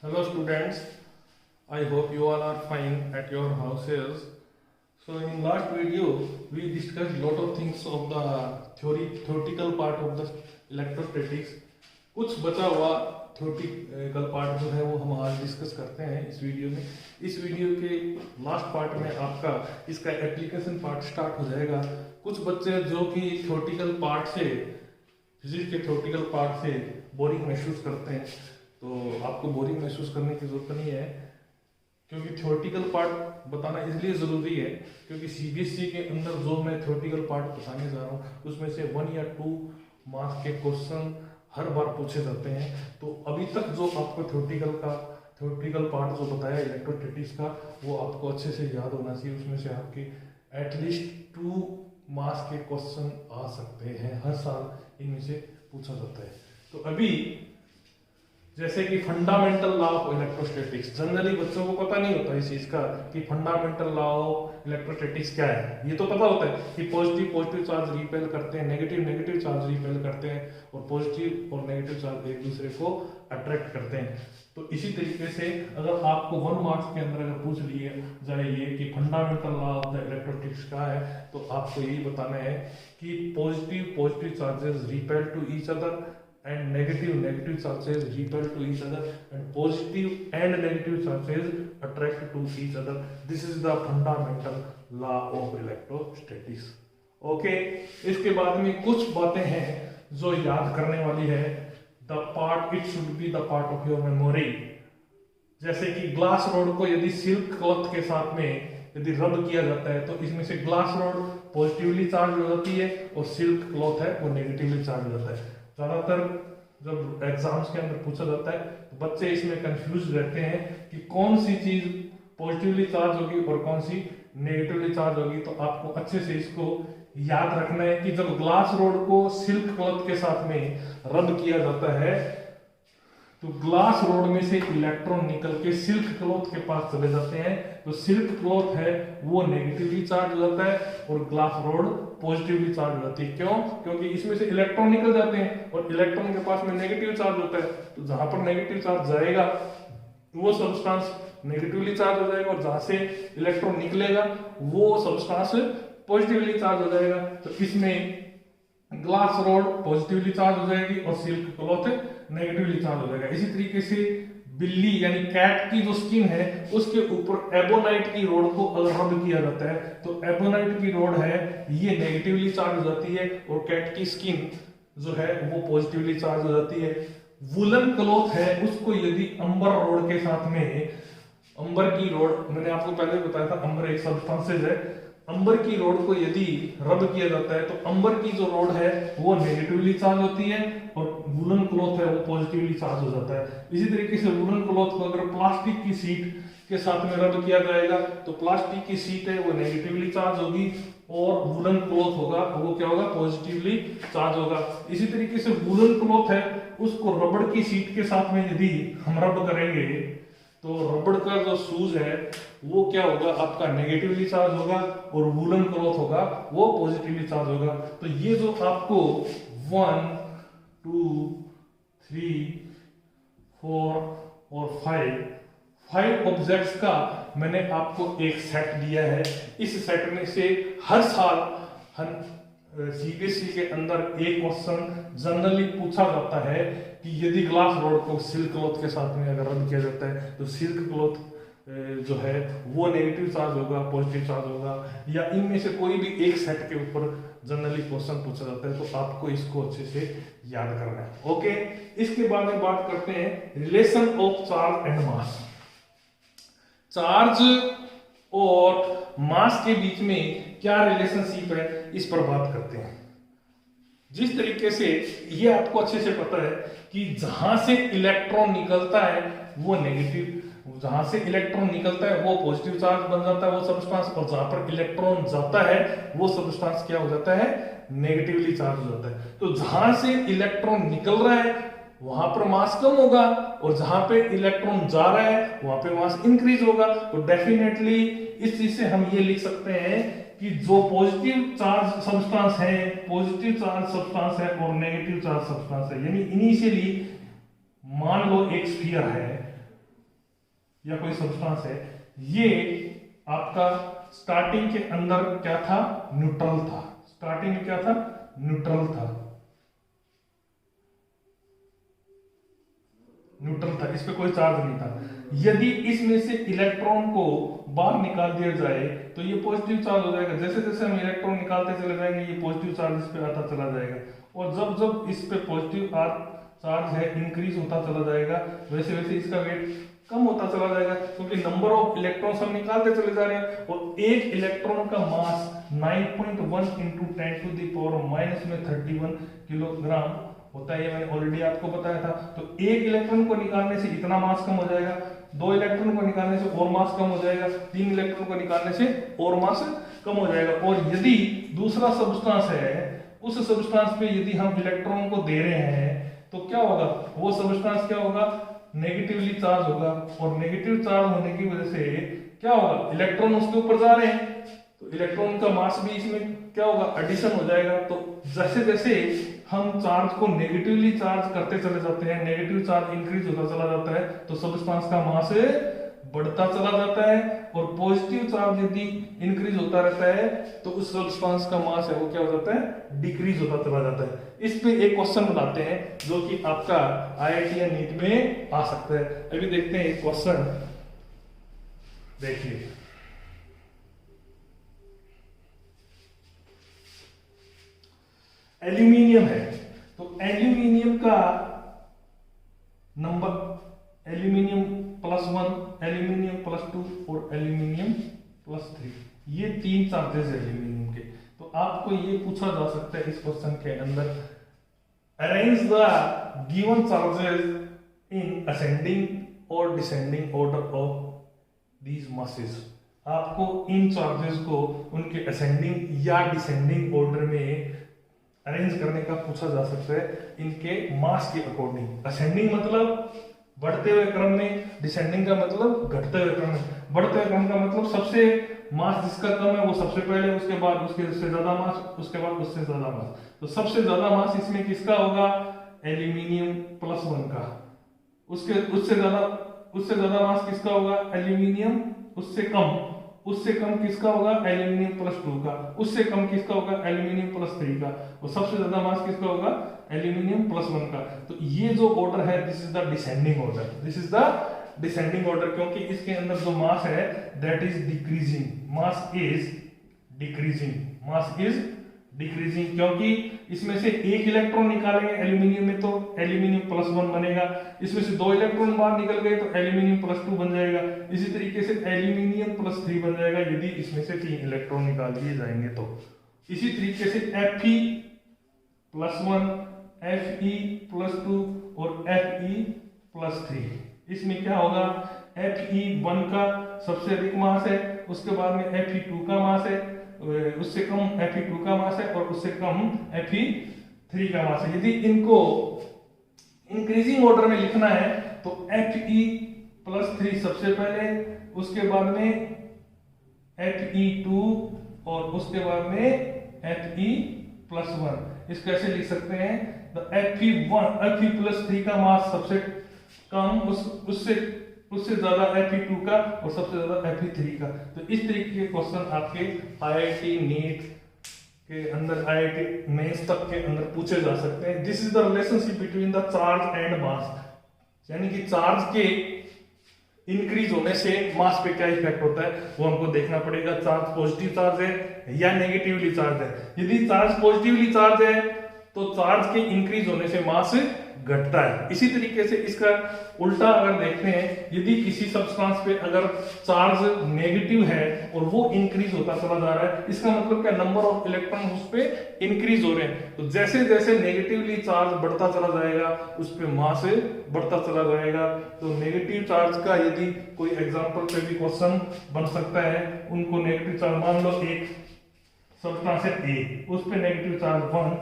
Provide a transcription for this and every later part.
Hello students, I hope you all are fine at your houses. So in last video we discussed lot of things of the theoretical part of the electrostatics. कुछ बचा हुआ theoretical part जो है वो हम आज discuss करते हैं इस वीडियो में। इस वीडियो के लास्ट पार्ट में आपका इसका एप्लीकेशन पार्ट स्टार्ट हो जाएगा। कुछ बच्चे जो कि theoretical पार्ट से फिजिक्स के theoretical पार्ट से बोरिंग महसूस करते हैं, तो आपको बोरिंग महसूस करने की जरूरत नहीं है, क्योंकि थ्योरेटिकल पार्ट बताना इसलिए ज़रूरी है क्योंकि सीबीएसई के अंदर जो मैं थ्योरेटिकल पार्ट बताने जा रहा हूँ उसमें से 1 या 2 मार्क्स के क्वेश्चन हर बार पूछे जाते हैं। तो अभी तक जो आपको थ्योरेटिकल पार्ट जो बताया इलेक्ट्रोस्टैटिक्स का, वो आपको अच्छे से याद होना चाहिए। उसमें से आपके एटलीस्ट 2 मार्क्स के क्वेश्चन आ सकते हैं, हर साल इनमें से पूछा जाता है। तो अभी जैसे कि fundamental law of electrostatics, generally बच्चों को पता नहीं होता इस चीज का कि फंडामेंटल लॉ ऑफ इलेक्ट्रोस्टैटिक्स क्या है। ये तो पता होता है कि पॉजिटिव चार्ज रिपेल करते हैं, नेगेटिव चार्ज रिपेल करते हैं, और पॉजिटिव और नेगेटिव चार्ज एक दूसरे को अट्रैक्ट करते हैं। तो इसी तरीके से अगर आपको 1 मार्क्स के अंदर अगर पूछ लिए जाए ये कि fundamental law of the electrostatics क्या है, तो आपको यही बताना है कि positive charges repel to each other and negative charges repel to each other, and positive and negative charges attract to each other. This is the fundamental law of electrostatics. Okay, इसके बाद में कुछ बातें हैं जो याद करने वाली है। The part it should be the part of your memory. जैसे कि ग्लास रोड को यदि सिल्क क्लॉथ के साथ में यदि रब किया जाता है तो इसमें से ग्लास रोड पॉजिटिवली चार्ज हो जाती है और सिल्क क्लॉथ है वो नेगेटिवली चार्ज हो जाता है। ज्यादातर जब एग्जाम्स के अंदर पूछा जाता है तो बच्चे इसमें कंफ्यूज रहते हैं कि कौन सी चीज पॉजिटिवली चार्ज होगी और कौन सी नेगेटिवली चार्ज होगी। तो आपको अच्छे से इसको याद रखना है कि जब ग्लास रोड को सिल्क क्लॉथ के साथ में रब किया जाता है तो ग्लास रोड में से इलेक्ट्रॉन निकल के सिल्क क्लॉथ के पास चले जाते हैं। तो सिल्क क्लॉथ है वो नेगेटिवली चार्ज हो जाता है और ग्लास रोड पॉजिटिवली चार्ज हो जाती है। क्यों? क्योंकि इसमें से इलेक्ट्रॉन निकल जाते हैं और इलेक्ट्रॉन के पास में नेगेटिव चार्ज होता है। तो जहां पर नेगेटिव चार्ज जाएगा वो सब्सटेंस नेगेटिवली चार्ज हो जाएगा और जहां से इलेक्ट्रॉन निकलेगा वो सब्सटेंस पॉजिटिवली चार्ज हो जाएगा। तो इसमें ग्लास रोड पॉजिटिवली चार्ज हो जाएगी और सिल्क क्लॉथ नेगेटिवली चार्ज हो जाएगा। इसी तरीके से बिल्ली यानी कैट की जो स्किन है उसके ऊपर एबोनाइट की रोड को अगर रब किया जाता है तो एबोनाइट की रोड है ये नेगेटिवली चार्ज हो जाती है और कैट की स्किन जो है वो पॉजिटिवली चार्ज हो जाती है। वुलन क्लॉथ है उसको यदि अंबर रोड के साथ में, अंबर की रोड मैंने आपको पहले बताया था, अंबर एक सब्सटेंस है, अंबर की रोड को यदि रब किया जाता है तो अंबर की जो रोड है वो नेगेटिवली चार्ज होती है और वुलन क्लॉथ है वो पॉजिटिवली चार्ज हो जाता है। इसी तरीके से वुलन क्लॉथ को अगर प्लास्टिक की सीट के साथ में रब किया जाएगा तो प्लास्टिक की सीट है वो नेगेटिवली चार्ज होगी और वुलन क्लॉथ होगा वो क्या होगा, पॉजिटिवली चार्ज होगा। इसी तरीके से वुलन क्लॉथ है उसको रबड़ की सीट के साथ में यदि हम रब करेंगे तो रबड़ का जो शूज है वो क्या होगा, आपका नेगेटिवली चार्ज होगा और वुलन क्लॉथ होगा वो पॉजिटिवली चार्ज होगा। तो ये जो आपको 1 2 3 4 और 5 ऑब्जेक्ट्स का मैंने आपको एक सेट दिया है। इस सेट में से हर साल सीबीएसई के अंदर एक क्वेश्चन जनरली पूछा जाता है कि यदि ग्लास रोड को सिल्क क्लॉथ के साथ में अगर रब किया जाता है तो सिल्क क्लॉथ जो है वो नेगेटिव चार्ज होगा, पॉजिटिव चार्ज होगा, या इनमें से कोई भी एक सेट के ऊपर जनरली क्वेश्चन पूछा जाता है। तो आपको इसको अच्छे से याद करना है। ओके, इसके बाद में बात करते हैं relation of charge and mass. Charge और मास के बीच में क्या रिलेशनशिप है इस पर बात करते हैं। जिस तरीके से ये आपको अच्छे से पता है कि जहां से इलेक्ट्रॉन निकलता है वो नेगेटिव, जहां से इलेक्ट्रॉन निकलता है वो पॉजिटिव चार्ज बन जाता है वो सब्सटेंस, और जहां पर इलेक्ट्रॉन जाता है वो सब्सटेंस क्या हो जाता है, नेगेटिवली चार्ज हो जाता है। तो जहां से इलेक्ट्रॉन निकल रहा है वहां पर मास कम होगा और जहां पे इलेक्ट्रॉन जा रहा है वहां पे मास इंक्रीज होगा। तो डेफिनेटली इस चीज से हम ये लिख सकते हैं कि जो पॉजिटिव चार्ज सब्सटेंस है, पॉजिटिव चार्ज सब्सटेंस है और नेगेटिव चार्ज सब्सटेंस है, यानी इनिशियली मान लो एक स्फीयर है या कोई सब्सटेंस है, ये आपका स्टार्टिंग के अंदर क्या था, न्यूट्रल था। स्टार्टिंग में क्या था, न्यूट्रल था, न्यूट्रल था, इस पे कोई चार्ज नहीं था। यदि इसमें से इलेक्ट्रॉन को बाहर निकाल दिया जाए तो ये पॉजिटिव चार्ज हो जाएगा। जैसे जैसे हम इलेक्ट्रॉन निकालते चले जाएंगे ये पॉजिटिव चार्ज इस पे आता चला जाएगा, और जब जब इस पे पॉजिटिव चार्ज है इंक्रीज होता चला जाएगा, वैसे वैसे इसका वेट कम होता चला जाएगा, क्योंकि नंबर ऑफ इलेक्ट्रॉन्स हम निकालते चले जा रहे हैं। और एक इलेक्ट्रॉन का मास 9.1 × 10⁻³ किलोग्राम होता है, ये मैंने ऑलरेडी आपको बताया था। तो एक इलेक्ट्रॉन को निकालने से इतना मास कम हो जाएगा, 2 इलेक्ट्रॉन को निकालने से और मास कम हो जाएगा, 3 इलेक्ट्रॉन को निकालने से और मास कम हो जाएगा। और यदि दूसरा सब्सटेंस है, उस सब्सटेंस पे यदि हम इलेक्ट्रॉन को दे रहे हैं तो क्या होगा, वो सब्सटेंस क्या होगा, नेगेटिवली चार्ज होगा, और नेगेटिव चार्ज होने की वजह से क्या होगा, इलेक्ट्रॉन उसके ऊपर जा रहे हैं, तो इलेक्ट्रॉन का मास भी इसमें क्या होगा, एडिशन हो जाएगा। तो जैसे जैसे हम चार्ज को नेगेटिवली चार्ज करते चले जाते हैं, नेगेटिव चार्ज इंक्रीज होता चला जाता है, तो सब्सटेंस का मास बढ़ता चला जाता है। और पॉजिटिव चार्ज यदि इंक्रीज होता रहता है तो उस सब्सटेंस का मास है वो क्या हो जाता है, डिक्रीज होता चला जाता है। इस पे एक क्वेश्चन बनाते हैं जो कि आपका IIT या नीट में आ सकता है। अभी देखते हैं एक क्वेश्चन, देखिए एल्यूमिनियम है, तो एल्यूमिनियम का नंबर, एल्यूमिनियम +1, एल्यूमिनियम +2 और एल्यूमिनियम +3, ये 3 चार्जेस है एल्यूमिनियम के। तो आपको ये पूछा जा सकता है इस क्वेश्चन के अंदर, arrange the given charges in ascending और descending order of these masses. आपको इन चार्जेस को उनके असेंडिंग या डिसेंडिंग ऑर्डर में अरेंज करने का पूछा जा सकता है, इनके मास के अकॉर्डिंग। असेंडिंग मतलब बढ़ते हुए क्रम में, डिसेंडिंग का मतलब घटते हुए क्रम में। बढ़ते हुए क्रम का मतलब सबसे मास जिसका कम है वो सबसे पहले, उसके बाद उससे ज्यादा मास, उसके बाद उससे ज्यादा मास। तो सबसे ज्यादा मास इसमें किसका होगा, एल्यूमिनियम +1 का। उससे ज्यादा मास किसका होगा, एल्यूमिनियम उससे कम किसका होगा, एल्यूमिनियम +2 का। उससे कम किसका होगा, एल्यूमिनियम +3 का। और सबसे ज्यादा मास किसका होगा, एल्यूमिनियम +1 का। तो ये जो ऑर्डर है this is the descending order, this is the descending order, क्योंकि इसके अंदर जो मास है that is decreasing, mass is decreasing, क्योंकि इसमें से एक इलेक्ट्रॉन निकालेंगे एल्यूमिनियम में तो एल्यूमिनियम +1 बनेगा, इसमें से 2 इलेक्ट्रॉन बाहर निकल गए तो एल्यूमिनियम +2 बन जाएगा, इसी तरीके से एल्यूमिनियम +3 बन जाएगा यदि इसमें से 3 इलेक्ट्रॉन निकाल दिए जाएंगे तो। इसी तरीके से Fe+1, Fe+2 और Fe+3, इसमें क्या होगा, Fe1 का सबसे अधिक मास है, उसके बाद में Fe2 का मास है, उससे कम Fe2 का मास है, और उससे कम Fe3 का मास है। यदि इनको इंक्रीजिंग ऑर्डर में लिखना है तो Fe+3 सबसे पहले, उसके बाद में Fe2 और उसके बाद में Fe+1। इसको ऐसे लिख सकते हैं, Fe+3 का मास सबसे कम, उससे ज्यादा Fe2 का और सबसे ज्यादा Fe3 का। तो इस तरीके के क्वेश्चन आपके IIT नीट के अंदर, IIT मेंस तक के अंदर पूछे जा सकते हैं। This is the relationship between the charge and mass, यानी कि चार्ज के इंक्रीज होने से मास पे क्या इफेक्ट होता है वो हमको देखना पड़ेगा। चार्ज पॉजिटिव चार्ज है या नेगेटिवली चार्ज है। यदि चार्ज पॉजिटिवली चार्ज है तो चार्ज के इंक्रीज होने से मास घटता है। इसी तरीके से इसका उल्टा अगर देखते हैं, यदि किसी सब्सटेंस पे अगर चार्ज नेगेटिव है और वो इंक्रीज होता चला जा रहा है, इसका मतलब क्या, नंबर ऑफ इलेक्ट्रॉन उस पे इंक्रीज हो रहे हैं। तो जैसे जैसे नेगेटिवली चार्ज बढ़ता चला जाएगा उस पे मास बढ़ता चला जाएगा। तो नेगेटिव चार्ज का यदि कोई एग्जांपल पे भी क्वेश्चन बन सकता है, उनको नेगेटिव चार्ज, मान लो एक सब्सटेंस है A, उस पे नेगेटिव चार्ज 1,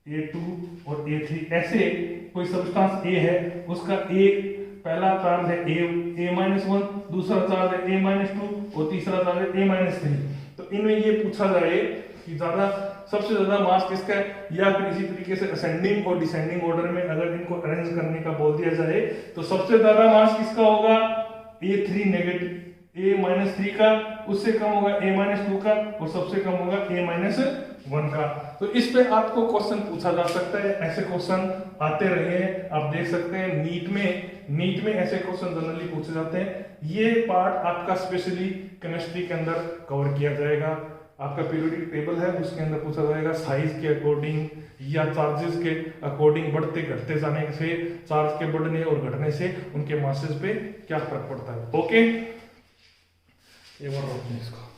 A2 और A3, ऐसे कोई सब्सटेंस A है, उसका एक पहला चार्ज है A-1, दूसरा चार्ज है A-2 और तीसरा चार्ज है A-3। तो इनमें ये पूछा जाए कि ज्यादा सबसे ज्यादा मास किसका है, या फिर इसी तरीके से असेंडिंग और डिसेंडिंग ऑर्डर में अगर इनको अरेंज करने का बोल दिया जाए तो सबसे ज्यादा मास किसका होगा, A3 नेगेटिव A-3 का, उससे कम होगा A-2 का, और सबसे कम होगा A-1 का। तो इस पे आपको क्वेश्चन पूछा जा सकता है, ऐसे क्वेश्चन आते रहे हैं, आप देख सकते हैं नीट में ऐसे क्वेश्चन जनरली पूछे जाते हैं। ये पार्ट आपका स्पेशली केमिस्ट्री के अंदर कवर किया जाएगा। आपका पीरियोडिक टेबल है उसके अंदर पूछा जाएगा साइज के अकॉर्डिंग या चार्जेस के अकॉर्डिंग बढ़ते घटते जाने से, चार्ज के बढ़ने और घटने से उनके मासेस पे क्या फर्क पड़ता है। ओके, ये बार इसको